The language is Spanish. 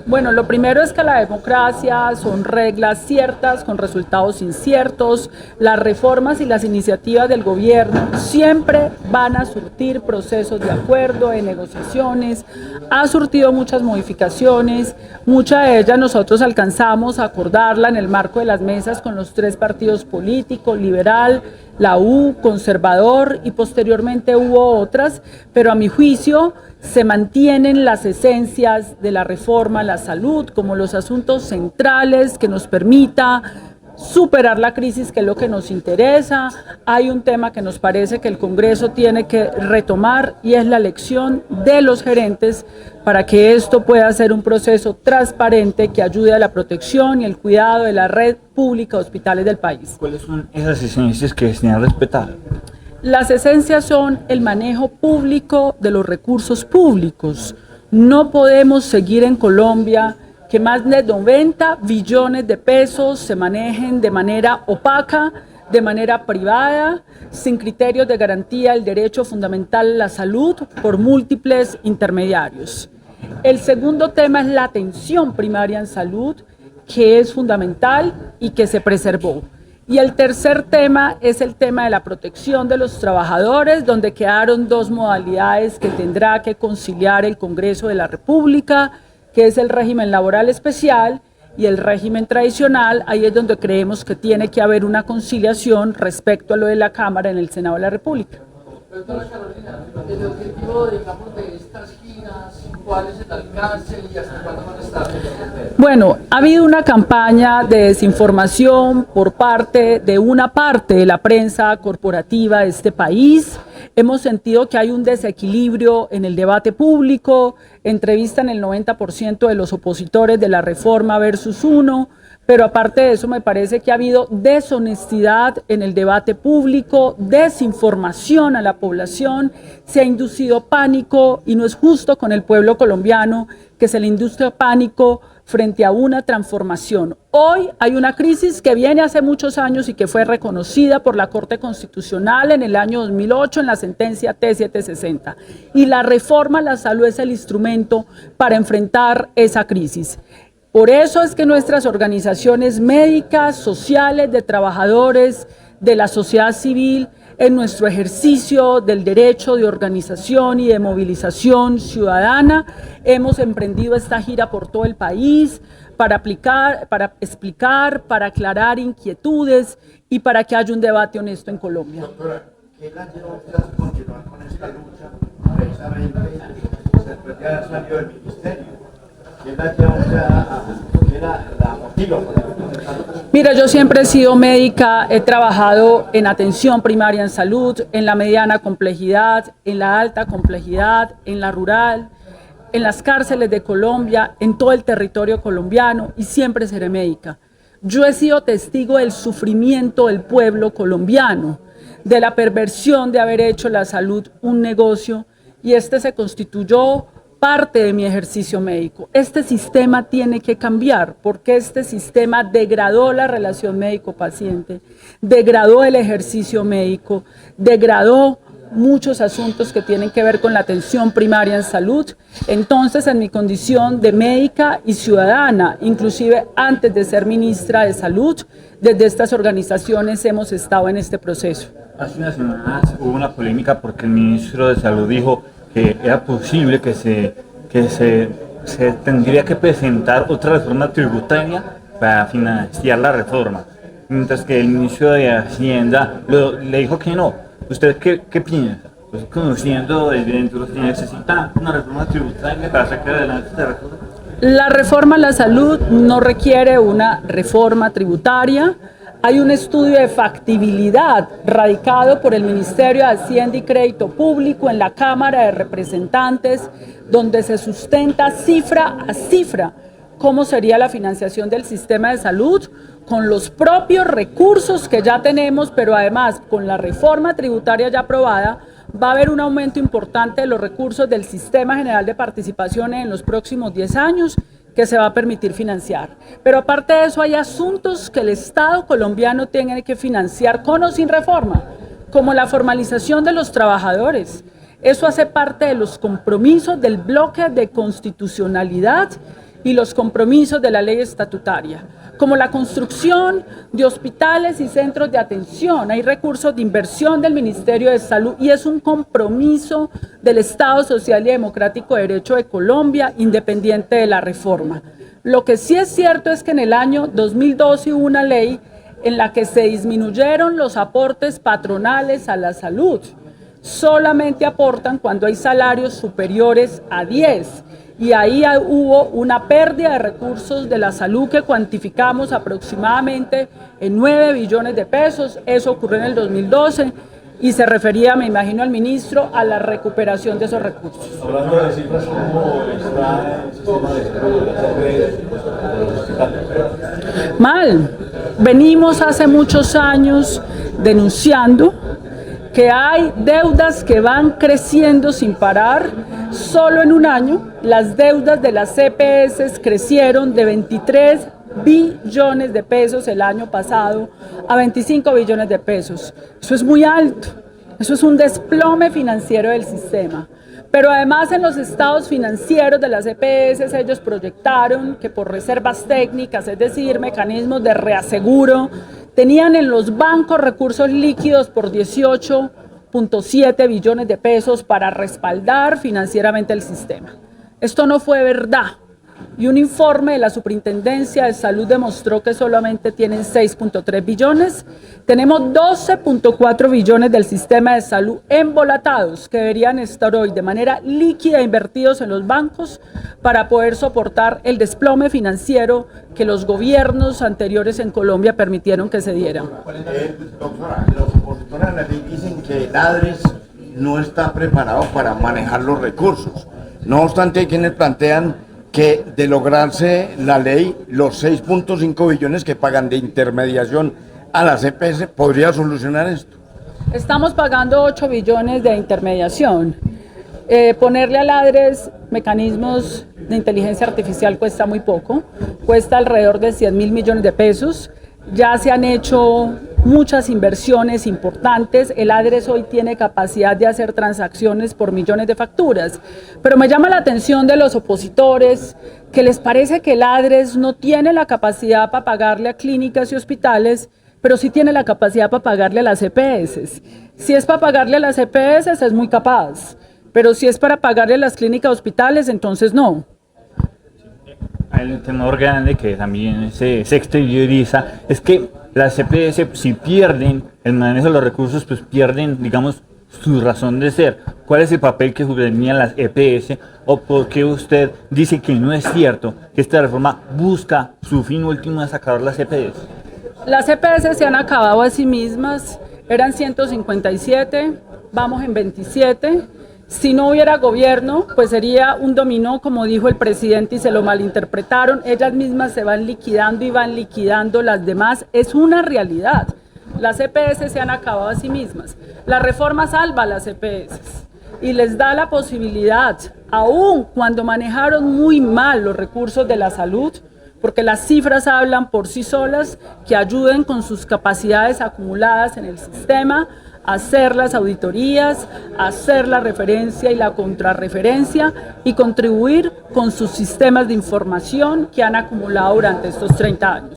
Bueno, lo primero es que la democracia son reglas ciertas con resultados inciertos. Las reformas y las iniciativas del gobierno siempre van a surtir procesos de acuerdo, de negociaciones. Ha surtido muchas modificaciones, muchas de ellas nosotros alcanzamos a acordarla en el marco de las mesas con los tres partidos políticos, liberal, la U, conservador, y posteriormente hubo otras, pero a mi juicio se mantienen las esencias de la reforma a la salud como los asuntos centrales que nos permita superar la crisis, que es lo que nos interesa. Hay un tema que nos parece que el Congreso tiene que retomar y es la elección de los gerentes para que esto pueda ser un proceso transparente que ayude a la protección y el cuidado de la red pública de hospitales del país. ¿Cuáles son esas esencias que desean respetar? Las esencias son el manejo público de los recursos públicos. No podemos seguir en Colombia que más de 90 billones de pesos se manejen de manera opaca, de manera privada, sin criterios de garantía del derecho fundamental a la salud por múltiples intermediarios. El segundo tema es la atención primaria en salud, que es fundamental y que se preservó. Y el tercer tema es el tema de la protección de los trabajadores, donde quedaron dos modalidades que tendrá que conciliar el Congreso de la República, que es el régimen laboral especial y el régimen tradicional. Ahí es donde creemos que tiene que haber una conciliación respecto a lo de la Cámara en el Senado de la República. Doctora Carolina, el objetivo, digamos, de estas giras, ¿cuál es el alcance y hasta cuándo van a estar? Bueno, ha habido una campaña de desinformación por parte de la prensa corporativa de este país. Hemos sentido que hay un desequilibrio en el debate público, entrevistan el 90% de los opositores de la reforma versus uno, pero aparte de eso me parece que ha habido deshonestidad en el debate público, desinformación a la población, se ha inducido pánico y no es justo con el pueblo colombiano que se le induce pánico frente a una transformación. Hoy hay una crisis que viene hace muchos años y que fue reconocida por la Corte Constitucional en el año 2008 en la sentencia T760. Y la reforma a la salud es el instrumento para enfrentar esa crisis. Por eso es que nuestras organizaciones médicas, sociales, de trabajadores, de la sociedad civil, en nuestro ejercicio del derecho de organización y de movilización ciudadana, hemos emprendido esta gira por todo el país para explicar, para aclarar inquietudes y para que haya un debate honesto en Colombia. Doctora, ¿qué la lleva usted a continuar con esta lucha precisamente después de haber salido del ministerio? ¿Qué la lleva usted qué la motiva por esta lucha? Mira, yo siempre he sido médica, he trabajado en atención primaria en salud, en la mediana complejidad, en la alta complejidad, en la rural, en las cárceles de Colombia, en todo el territorio colombiano y siempre seré médica. Yo he sido testigo del sufrimiento del pueblo colombiano, de la perversión de haber hecho la salud un negocio y este se constituyó parte de mi ejercicio médico. Este sistema tiene que cambiar porque este sistema degradó la relación médico-paciente, degradó el ejercicio médico, degradó muchos asuntos que tienen que ver con la atención primaria en salud. Entonces, en mi condición de médica y ciudadana, inclusive antes de ser ministra de Salud, desde estas organizaciones hemos estado en este proceso. Hace unas semanas hubo una polémica porque el ministro de Salud dijo que era posible que se tendría que presentar otra reforma tributaria para financiar la reforma, mientras que el ministro de Hacienda le dijo que no. ¿Usted qué piensa? Pues conociendo desde dentro, ¿se necesita una reforma tributaria para sacar adelante esta reforma? La reforma a la salud no requiere una reforma tributaria. Hay un estudio de factibilidad radicado por el Ministerio de Hacienda y Crédito Público en la Cámara de Representantes, donde se sustenta cifra a cifra cómo sería la financiación del sistema de salud con los propios recursos que ya tenemos, pero además con la reforma tributaria ya aprobada, va a haber un aumento importante de los recursos del Sistema General de Participaciones en los próximos 10 años que se va a permitir financiar. Pero aparte de eso hay asuntos que el Estado colombiano tiene que financiar con o sin reforma, como la formalización de los trabajadores. Eso hace parte de los compromisos del bloque de constitucionalidad y los compromisos de la ley estatutaria, como la construcción de hospitales y centros de atención. Hay recursos de inversión del Ministerio de Salud y es un compromiso del Estado Social y Democrático de Derecho de Colombia, independiente de la reforma. Lo que sí es cierto es que en el año 2012 hubo una ley en la que se disminuyeron los aportes patronales a la salud. Solamente aportan cuando hay salarios superiores a 10. Y ahí hubo una pérdida de recursos de la salud que cuantificamos aproximadamente en 9 billones de pesos. Eso ocurrió en el 2012 y se refería, me imagino, al ministro a la recuperación de esos recursos. Hablando de cifras, ¿cómo está el sistema de salud de los hospitales? Mal. Venimos hace muchos años denunciando que hay deudas que van creciendo sin parar. Solo en un año las deudas de las EPS crecieron de 23 billones de pesos el año pasado a 25 billones de pesos. Eso es muy alto, eso es un desplome financiero del sistema. Pero además en los estados financieros de las EPS ellos proyectaron que por reservas técnicas, es decir, mecanismos de reaseguro, tenían en los bancos recursos líquidos por 18.7 billones de pesos para respaldar financieramente el sistema. Esto no fue verdad. Y un informe de la Superintendencia de Salud demostró que solamente tienen 6.3 billones. Tenemos 12.4 billones del sistema de salud embolatados que deberían estar hoy de manera líquida invertidos en los bancos para poder soportar el desplome financiero que los gobiernos anteriores en Colombia permitieron que se diera. Doctora, los opositores a la ley dicen que el ADRES no está preparado para manejar los recursos. No obstante, hay quienes plantean que de lograrse la ley, los 6.5 billones que pagan de intermediación a las EPS podría solucionar esto. Estamos pagando 8 billones de intermediación. Ponerle al ADRES mecanismos de inteligencia artificial cuesta muy poco, cuesta alrededor de 100.000 millones de pesos. Ya se han hecho muchas inversiones importantes. El ADRES hoy tiene capacidad de hacer transacciones por millones de facturas. Pero me llama la atención de los opositores que les parece que el ADRES no tiene la capacidad para pagarle a clínicas y hospitales, pero sí tiene la capacidad para pagarle a las EPS. Si es para pagarle a las EPS es muy capaz, pero si es para pagarle a las clínicas y hospitales, entonces no. Hay un temor grande que también se exterioriza, es que las EPS, si pierden el manejo de los recursos, pues pierden, digamos, su razón de ser. ¿Cuál es el papel que jugarían las EPS? ¿O por qué usted dice que no es cierto que esta reforma busca su fin último de sacar las EPS? Las EPS se han acabado a sí mismas, eran 157, vamos en 27. Si no hubiera gobierno, pues sería un dominó, como dijo el presidente, y se lo malinterpretaron. Ellas mismas se van liquidando y van liquidando las demás. Es una realidad. Las EPS se han acabado a sí mismas. La reforma salva a las EPS y les da la posibilidad, aun cuando manejaron muy mal los recursos de la salud, porque las cifras hablan por sí solas, que ayuden con sus capacidades acumuladas en el sistema, hacer las auditorías, hacer la referencia y la contrarreferencia y contribuir con sus sistemas de información que han acumulado durante estos 30 años.